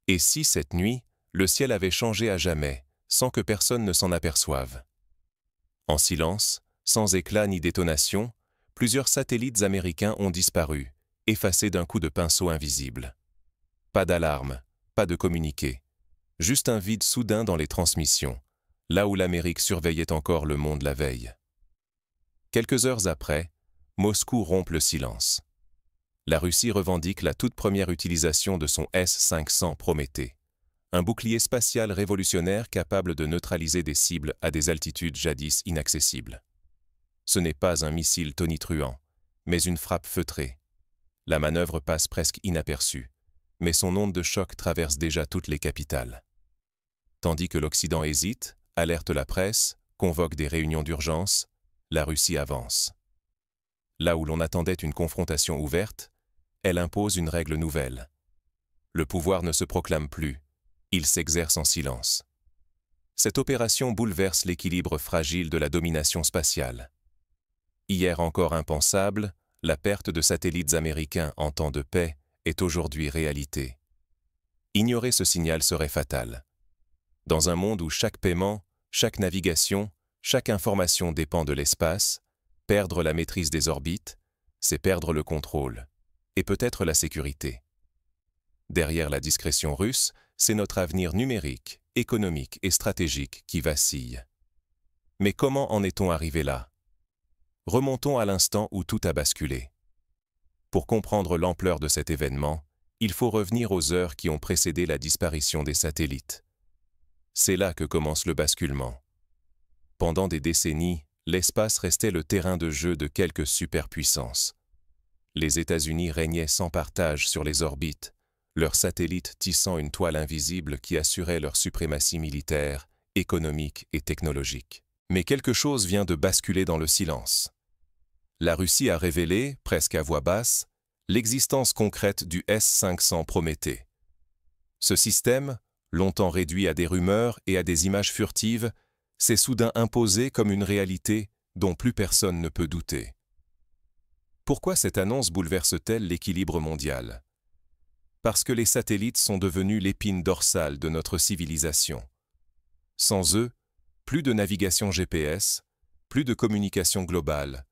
Et si, cette nuit, le ciel avait changé à jamais, sans que personne ne s'en aperçoive? En silence, sans éclat ni détonation, plusieurs satellites américains ont disparu, effacés d'un coup de pinceau invisible. Pas d'alarme, pas de communiqué. Juste un vide soudain dans les transmissions, là où l'Amérique surveillait encore le monde la veille. Quelques heures après, Moscou rompt le silence. La Russie revendique la toute première utilisation de son S-500 Prométhée, un bouclier spatial révolutionnaire capable de neutraliser des cibles à des altitudes jadis inaccessibles. Ce n'est pas un missile tonitruant, mais une frappe feutrée. La manœuvre passe presque inaperçue, mais son onde de choc traverse déjà toutes les capitales. Tandis que l'Occident hésite, alerte la presse, convoque des réunions d'urgence, la Russie avance. Là où l'on attendait une confrontation ouverte, elle impose une règle nouvelle. Le pouvoir ne se proclame plus, il s'exerce en silence. Cette opération bouleverse l'équilibre fragile de la domination spatiale. Hier encore impensable, la perte de satellites américains en temps de paix est aujourd'hui réalité. Ignorer ce signal serait fatal. Dans un monde où chaque paiement, chaque navigation, chaque information dépend de l'espace, perdre la maîtrise des orbites, c'est perdre le contrôle, et peut-être la sécurité. Derrière la discrétion russe, c'est notre avenir numérique, économique et stratégique qui vacille. Mais comment en est-on arrivé là? Remontons à l'instant où tout a basculé. Pour comprendre l'ampleur de cet événement, il faut revenir aux heures qui ont précédé la disparition des satellites. C'est là que commence le basculement. Pendant des décennies, l'espace restait le terrain de jeu de quelques superpuissances. Les États-Unis régnaient sans partage sur les orbites, leurs satellites tissant une toile invisible qui assurait leur suprématie militaire, économique et technologique. Mais quelque chose vient de basculer dans le silence. La Russie a révélé, presque à voix basse, l'existence concrète du S-500 Prométhée. Ce système, longtemps réduit à des rumeurs et à des images furtives, s'est soudain imposé comme une réalité dont plus personne ne peut douter. Pourquoi cette annonce bouleverse-t-elle l'équilibre mondial? Parce que les satellites sont devenus l'épine dorsale de notre civilisation. Sans eux, plus de navigation GPS, plus de communication globale,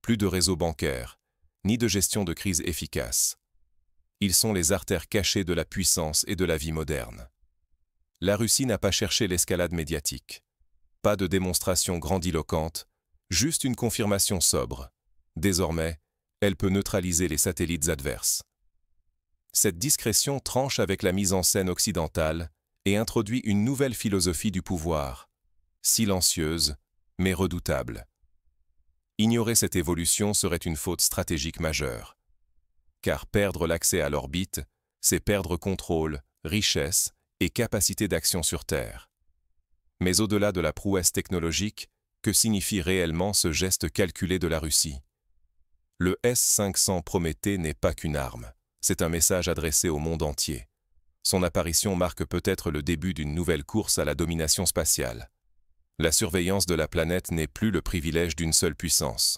plus de réseau bancaire, ni de gestion de crise efficace. Ils sont les artères cachées de la puissance et de la vie moderne. La Russie n'a pas cherché l'escalade médiatique. Pas de démonstration grandiloquente, juste une confirmation sobre. Désormais, elle peut neutraliser les satellites adverses. Cette discrétion tranche avec la mise en scène occidentale et introduit une nouvelle philosophie du pouvoir, silencieuse, mais redoutable. Ignorer cette évolution serait une faute stratégique majeure. Car perdre l'accès à l'orbite, c'est perdre contrôle, richesse et capacité d'action sur Terre. Mais au-delà de la prouesse technologique, que signifie réellement ce geste calculé de la Russie? Le S-500 Prométhée n'est pas qu'une arme, c'est un message adressé au monde entier. Son apparition marque peut-être le début d'une nouvelle course à la domination spatiale. La surveillance de la planète n'est plus le privilège d'une seule puissance.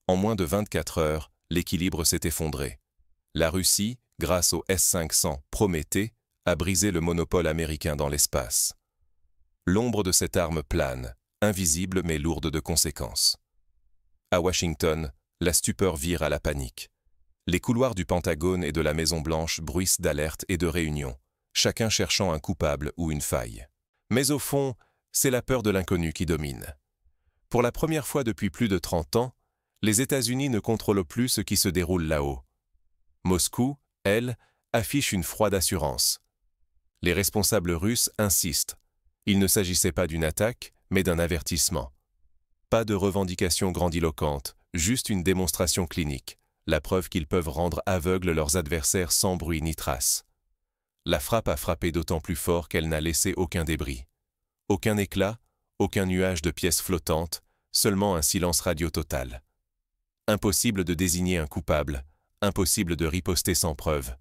En moins de 24 heures, l'équilibre s'est effondré. La Russie, grâce au S-500 Prométhée, a brisé le monopole américain dans l'espace. L'ombre de cette arme plane, invisible mais lourde de conséquences. À Washington, la stupeur vire à la panique. Les couloirs du Pentagone et de la Maison-Blanche bruissent d'alertes et de réunions, chacun cherchant un coupable ou une faille. Mais au fond, c'est la peur de l'inconnu qui domine. Pour la première fois depuis plus de 30 ans, les États-Unis ne contrôlent plus ce qui se déroule là-haut. Moscou, elle, affiche une froide assurance. Les responsables russes insistent. Il ne s'agissait pas d'une attaque, mais d'un avertissement. Pas de revendication grandiloquente, juste une démonstration clinique, la preuve qu'ils peuvent rendre aveugles leurs adversaires sans bruit ni trace. La frappe a frappé d'autant plus fort qu'elle n'a laissé aucun débris. Aucun éclat, aucun nuage de pièces flottantes, seulement un silence radio total. Impossible de désigner un coupable, impossible de riposter sans preuve.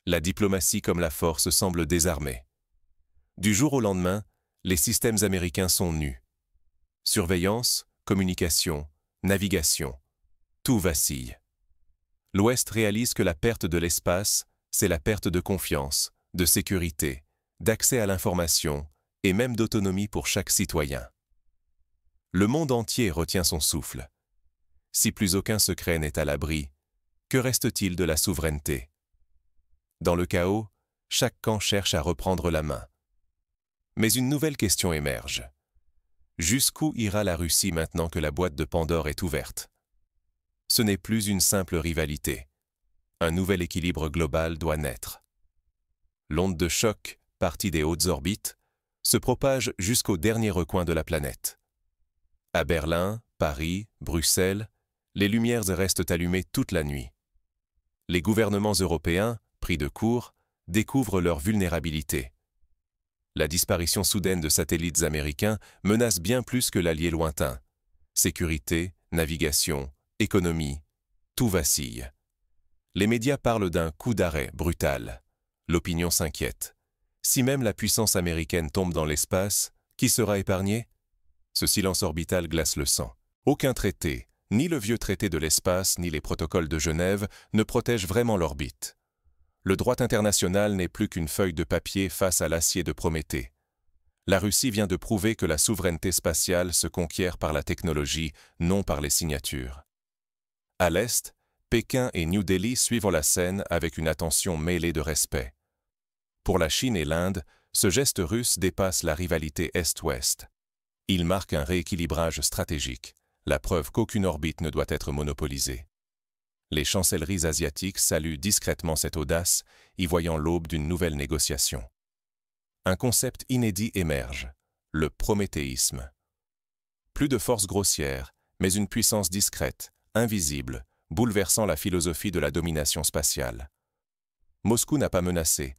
La diplomatie comme la force semblent désarmées. Du jour au lendemain, les systèmes américains sont nus. Surveillance, communication, navigation, tout vacille. L'Ouest réalise que la perte de l'espace, c'est la perte de confiance, de sécurité, d'accès à l'information et même d'autonomie pour chaque citoyen. Le monde entier retient son souffle. Si plus aucun secret n'est à l'abri, que reste-t-il de la souveraineté? Dans le chaos, chaque camp cherche à reprendre la main. Mais une nouvelle question émerge. Jusqu'où ira la Russie maintenant que la boîte de Pandore est ouverte? Ce n'est plus une simple rivalité. Un nouvel équilibre global doit naître. L'onde de choc, partie des hautes orbites, se propage jusqu'au dernier recoin de la planète. À Berlin, Paris, Bruxelles, les lumières restent allumées toute la nuit. Les gouvernements européens, pris de court, découvrent leur vulnérabilité. La disparition soudaine de satellites américains menace bien plus que l'allié lointain. Sécurité, navigation, économie, tout vacille. Les médias parlent d'un coup d'arrêt brutal. L'opinion s'inquiète. Si même la puissance américaine tombe dans l'espace, qui sera épargné? Ce silence orbital glace le sang. Aucun traité, ni le vieux traité de l'espace, ni les protocoles de Genève, ne protègent vraiment l'orbite. Le droit international n'est plus qu'une feuille de papier face à l'acier de Prométhée. La Russie vient de prouver que la souveraineté spatiale se conquiert par la technologie, non par les signatures. À l'Est, Pékin et New Delhi suivent la scène avec une attention mêlée de respect. Pour la Chine et l'Inde, ce geste russe dépasse la rivalité Est-Ouest. Il marque un rééquilibrage stratégique, la preuve qu'aucune orbite ne doit être monopolisée. Les chancelleries asiatiques saluent discrètement cette audace, y voyant l'aube d'une nouvelle négociation. Un concept inédit émerge, le prométhéisme. Plus de force grossière, mais une puissance discrète, invisible, bouleversant la philosophie de la domination spatiale. Moscou n'a pas menacé,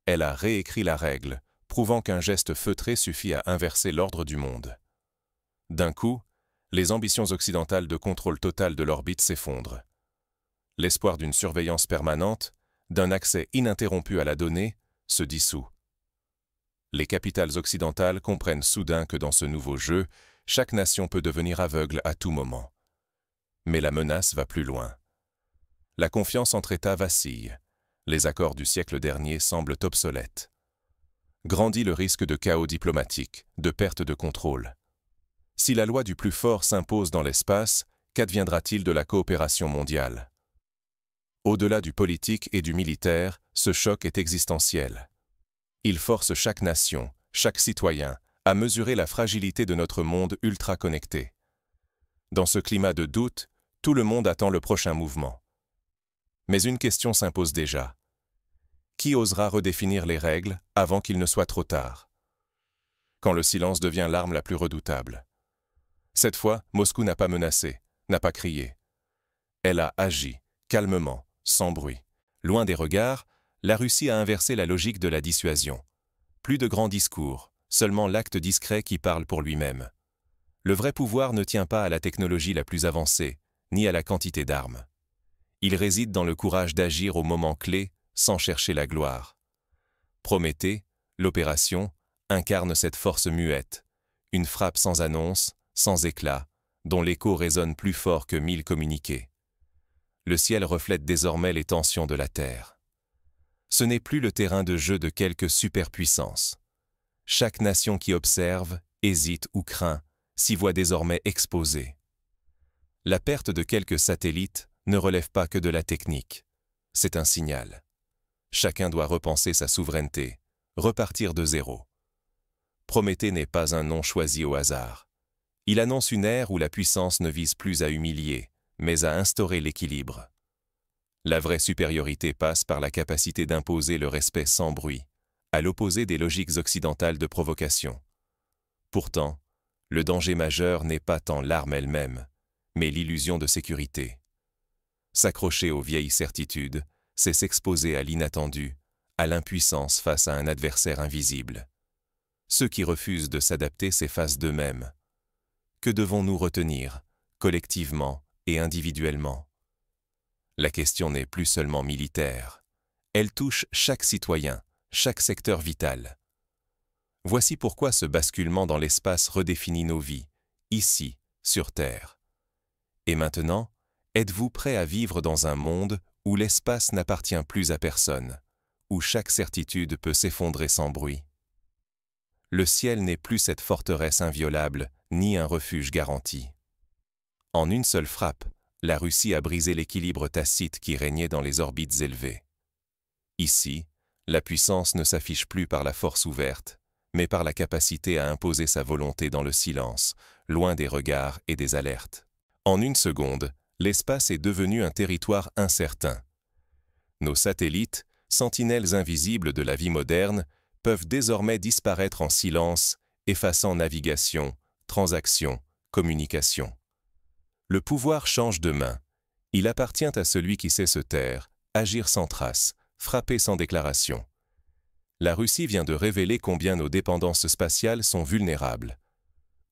elle a réécrit la règle, prouvant qu'un geste feutré suffit à inverser l'ordre du monde. D'un coup, les ambitions occidentales de contrôle total de l'orbite s'effondrent. L'espoir d'une surveillance permanente, d'un accès ininterrompu à la donnée, se dissout. Les capitales occidentales comprennent soudain que dans ce nouveau jeu, chaque nation peut devenir aveugle à tout moment. Mais la menace va plus loin. La confiance entre États vacille. Les accords du siècle dernier semblent obsolètes. Grandit le risque de chaos diplomatique, de perte de contrôle. Si la loi du plus fort s'impose dans l'espace, qu'adviendra-t-il de la coopération mondiale? Au-delà du politique et du militaire, ce choc est existentiel. Il force chaque nation, chaque citoyen, à mesurer la fragilité de notre monde ultra connecté. Dans ce climat de doute, tout le monde attend le prochain mouvement. Mais une question s'impose déjà. Qui osera redéfinir les règles avant qu'il ne soit trop tard? Quand le silence devient l'arme la plus redoutable. Cette fois, Moscou n'a pas menacé, n'a pas crié. Elle a agi, calmement, sans bruit. Loin des regards, la Russie a inversé la logique de la dissuasion. Plus de grands discours, seulement l'acte discret qui parle pour lui-même. Le vrai pouvoir ne tient pas à la technologie la plus avancée, ni à la quantité d'armes. Il réside dans le courage d'agir au moment clé, sans chercher la gloire. Prométhée, l'opération, incarne cette force muette, une frappe sans annonce, sans éclat, dont l'écho résonne plus fort que 1000 communiqués. Le ciel reflète désormais les tensions de la Terre. Ce n'est plus le terrain de jeu de quelques superpuissances. Chaque nation qui observe, hésite ou craint s'y voit désormais exposée. La perte de quelques satellites ne relève pas que de la technique. C'est un signal. Chacun doit repenser sa souveraineté, repartir de zéro. Prométhée n'est pas un nom choisi au hasard. Il annonce une ère où la puissance ne vise plus à humilier, mais à instaurer l'équilibre. La vraie supériorité passe par la capacité d'imposer le respect sans bruit, à l'opposé des logiques occidentales de provocation. Pourtant, le danger majeur n'est pas tant l'arme elle-même, mais l'illusion de sécurité. S'accrocher aux vieilles certitudes, c'est s'exposer à l'inattendu, à l'impuissance face à un adversaire invisible. Ceux qui refusent de s'adapter s'effacent d'eux-mêmes. Que devons-nous retenir, collectivement et individuellement? La question n'est plus seulement militaire. Elle touche chaque citoyen, chaque secteur vital. Voici pourquoi ce basculement dans l'espace redéfinit nos vies, ici, sur Terre. Et maintenant, êtes-vous prêt à vivre dans un monde où l'espace n'appartient plus à personne, où chaque certitude peut s'effondrer sans bruit. Le ciel n'est plus cette forteresse inviolable, ni un refuge garanti. En une seule frappe, la Russie a brisé l'équilibre tacite qui régnait dans les orbites élevées. Ici, la puissance ne s'affiche plus par la force ouverte, mais par la capacité à imposer sa volonté dans le silence, loin des regards et des alertes. En une seconde, l'espace est devenu un territoire incertain. Nos satellites, sentinelles invisibles de la vie moderne, peuvent désormais disparaître en silence, effaçant navigation, transactions, communication. Le pouvoir change de main. Il appartient à celui qui sait se taire, agir sans trace, frapper sans déclaration. La Russie vient de révéler combien nos dépendances spatiales sont vulnérables.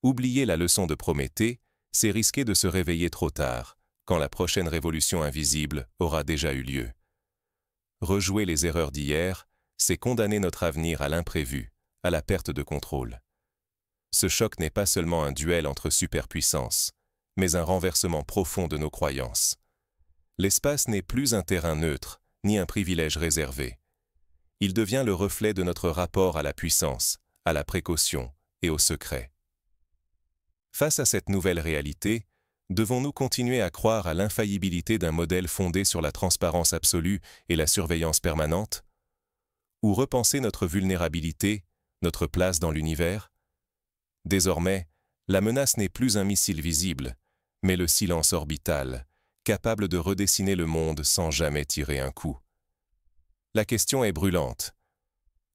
Oublier la leçon de Prométhée, c'est risquer de se réveiller trop tard, quand la prochaine révolution invisible aura déjà eu lieu. Rejouer les erreurs d'hier, c'est condamner notre avenir à l'imprévu, à la perte de contrôle. Ce choc n'est pas seulement un duel entre superpuissances, mais un renversement profond de nos croyances. L'espace n'est plus un terrain neutre, ni un privilège réservé. Il devient le reflet de notre rapport à la puissance, à la précaution et au secret. Face à cette nouvelle réalité, devons-nous continuer à croire à l'infaillibilité d'un modèle fondé sur la transparence absolue et la surveillance permanente? Ou repenser notre vulnérabilité, notre place dans l'univers? Désormais, la menace n'est plus un missile visible, mais le silence orbital, capable de redessiner le monde sans jamais tirer un coup. La question est brûlante.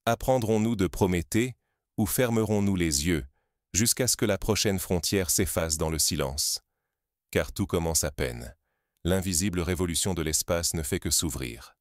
Apprendrons-nous de Prométhée ou fermerons-nous les yeux jusqu'à ce que la prochaine frontière s'efface dans le silence? Car tout commence à peine. L'invisible révolution de l'espace ne fait que s'ouvrir.